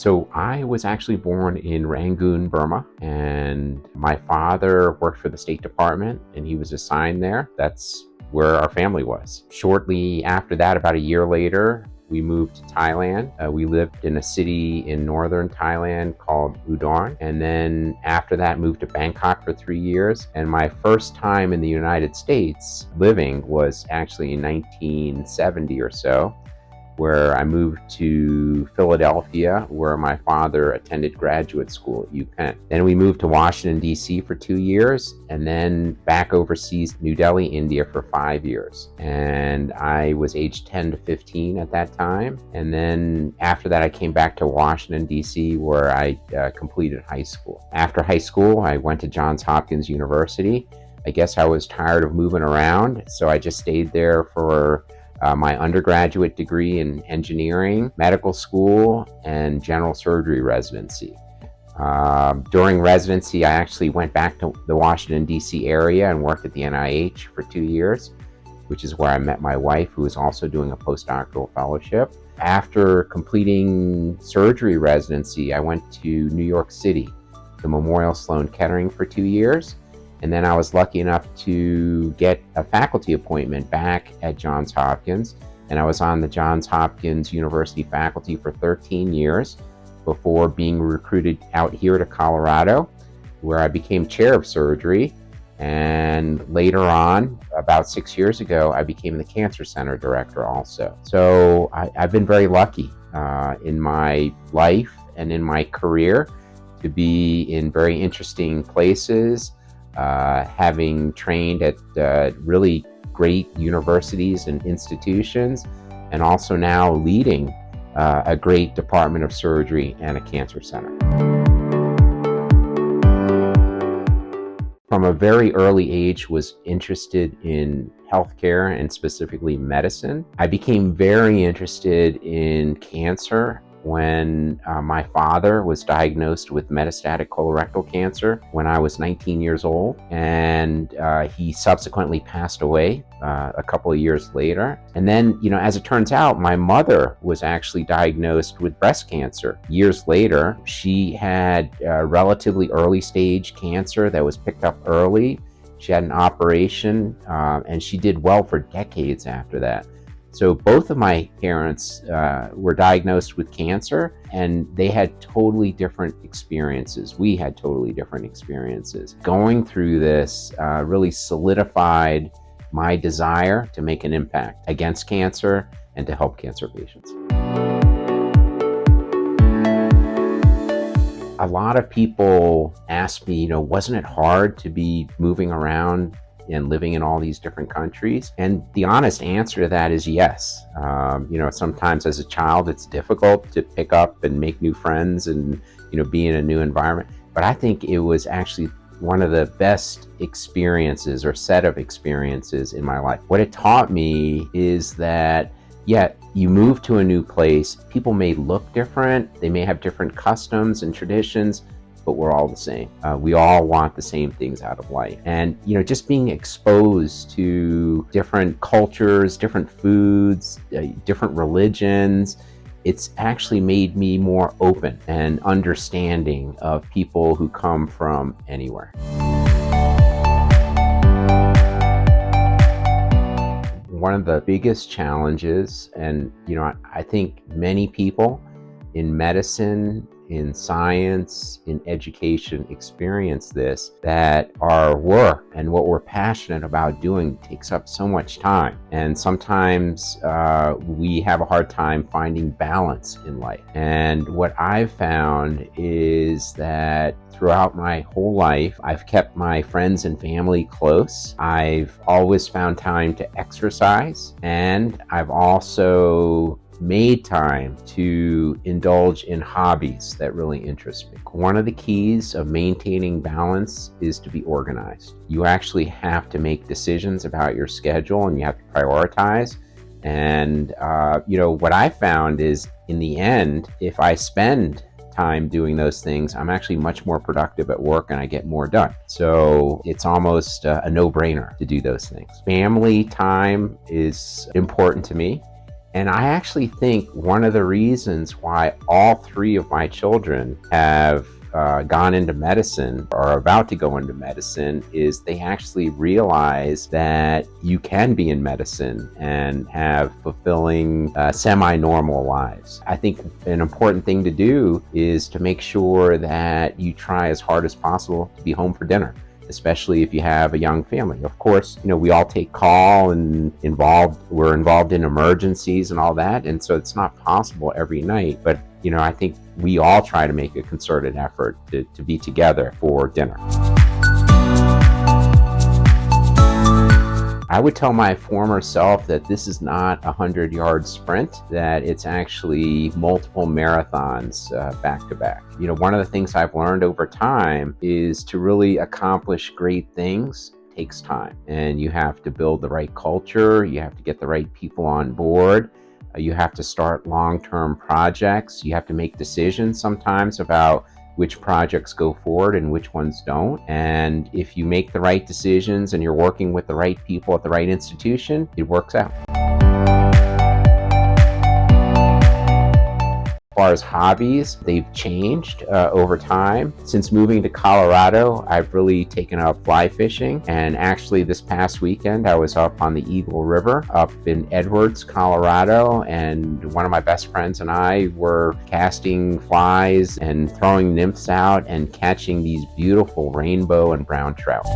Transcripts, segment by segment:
So I was actually born in Rangoon, Burma, and my father worked for the State Department and he was assigned there. That's where our family was. Shortly after that, about a year later, we moved to Thailand. We lived in a city in northern Thailand called Udon. And then after that, moved to Bangkok for 3 years. And my first time in the United States living was actually in 1970 or so, where I moved to Philadelphia, where my father attended graduate school at UPenn. Then we moved to Washington, D.C. for 2 years, and then back overseas, New Delhi, India for 5 years. And I was age 10 to 15 at that time. And then after that, I came back to Washington, D.C., where I completed high school. After high school, I went to Johns Hopkins University. I guess I was tired of moving around, so I just stayed there for my undergraduate degree in engineering, medical school, and general surgery residency. During residency, I actually went back to the Washington, D.C. area and worked at the NIH for 2 years, which is where I met my wife, who was also doing a postdoctoral fellowship. After completing surgery residency, I went to New York City, to Memorial Sloan Kettering for 2 years. And then I was lucky enough to get a faculty appointment back at Johns Hopkins. And I was on the Johns Hopkins University faculty for 13 years before being recruited out here to Colorado, where I became chair of surgery. And later on, about 6 years ago, I became the Cancer Center director also. So I've been very lucky in my life and in my career to be in very interesting places, having trained at really great universities and institutions, and also now leading a great department of surgery and a cancer center. From a very early age, was interested in healthcare and specifically medicine. I became very interested in cancer when my father was diagnosed with metastatic colorectal cancer when I was 19 years old, and he subsequently passed away a couple of years later. And then, as it turns out, my mother was actually diagnosed with breast cancer years later. She had relatively early stage cancer that was picked up early. She had an operation, and she did well for decades after that. So both of my parents were diagnosed with cancer, and they had totally different experiences. We had totally different experiences. Going through this really solidified my desire to make an impact against cancer and to help cancer patients. A lot of people ask me, wasn't it hard to be moving around and living in all these different countries? And the honest answer to that is yes. Sometimes as a child, it's difficult to pick up and make new friends and, be in a new environment. But I think it was actually one of the best experiences or set of experiences in my life. What it taught me is that, you move to a new place, people may look different, they may have different customs and traditions, but we're all the same. We all want the same things out of life. And, just being exposed to different cultures, different foods, different religions, it's actually made me more open and understanding of people who come from anywhere. One of the biggest challenges, and, I think many people in medicine, in science, in education experience this, that our work and what we're passionate about doing takes up so much time. And sometimes we have a hard time finding balance in life. And what I've found is that throughout my whole life, I've kept my friends and family close. I've always found time to exercise, and I've also made time to indulge in hobbies that really interest me. One of the keys of maintaining balance is to be organized. You actually have to make decisions about your schedule, and you have to prioritize. And, what I found is, in the end, if I spend time doing those things, I'm actually much more productive at work and I get more done. So it's almost a no-brainer to do those things. Family time is important to me. And I actually think one of the reasons why all three of my children have gone into medicine or are about to go into medicine is they actually realize that you can be in medicine and have fulfilling semi-normal lives. I think an important thing to do is to make sure that you try as hard as possible to be home for dinner, especially if you have a young family. Of course, we all take call and we're involved in emergencies and all that, and so it's not possible every night, but I think we all try to make a concerted effort to be together for dinner. I would tell my former self that this is not a 100-yard sprint, that it's actually multiple marathons back to back. One of the things I've learned over time is to really accomplish great things takes time, and you have to build the right culture, you have to get the right people on board. You have to start long-term projects. You have to make decisions sometimes about which projects go forward and which ones don't. And if you make the right decisions and you're working with the right people at the right institution, it works out. As far as hobbies, they've changed over time. Since moving to Colorado, I've really taken up fly fishing. And actually this past weekend, I was up on the Eagle River up in Edwards, Colorado. And one of my best friends and I were casting flies and throwing nymphs out and catching these beautiful rainbow and brown trout.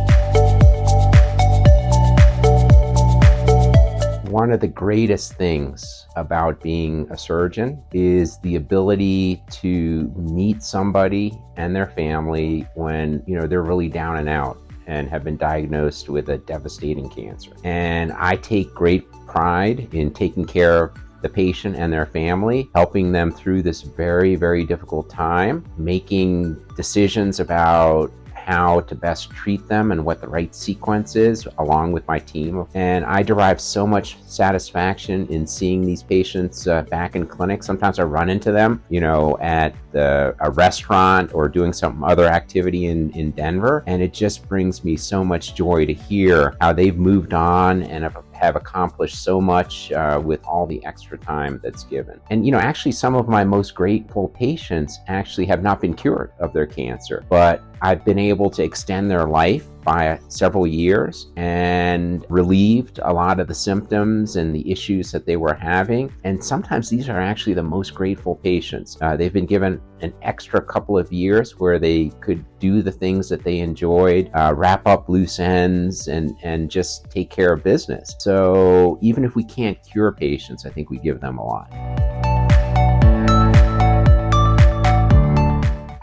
One of the greatest things about being a surgeon is the ability to meet somebody and their family when, they're really down and out and have been diagnosed with a devastating cancer. And I take great pride in taking care of the patient and their family, helping them through this very, very difficult time, making decisions about how to best treat them and what the right sequence is along with my team. And I derive so much satisfaction in seeing these patients back in clinic. Sometimes I run into them, at a restaurant or doing some other activity in Denver. And it just brings me so much joy to hear how they've moved on and have accomplished so much with all the extra time that's given. And actually some of my most grateful patients actually have not been cured of their cancer, but I've been able to extend their life by several years and relieved a lot of the symptoms and the issues that they were having. And sometimes these are actually the most grateful patients. They've been given an extra couple of years where they could do the things that they enjoyed, wrap up loose ends and just take care of business. So even if we can't cure patients, I think we give them a lot.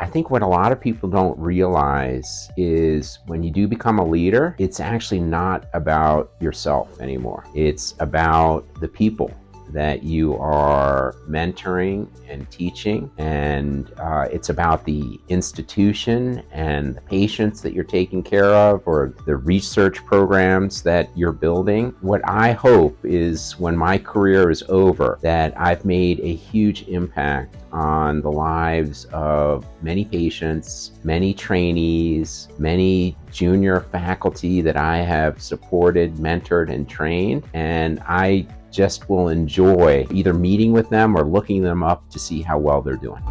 I think what a lot of people don't realize is when you do become a leader, it's actually not about yourself anymore. It's about the people that you are mentoring and teaching, and it's about the institution and the patients that you're taking care of or the research programs that you're building. What I hope is when my career is over that I've made a huge impact on the lives of many patients, many trainees, many junior faculty that I have supported, mentored, and trained. And I just will enjoy either meeting with them or looking them up to see how well they're doing.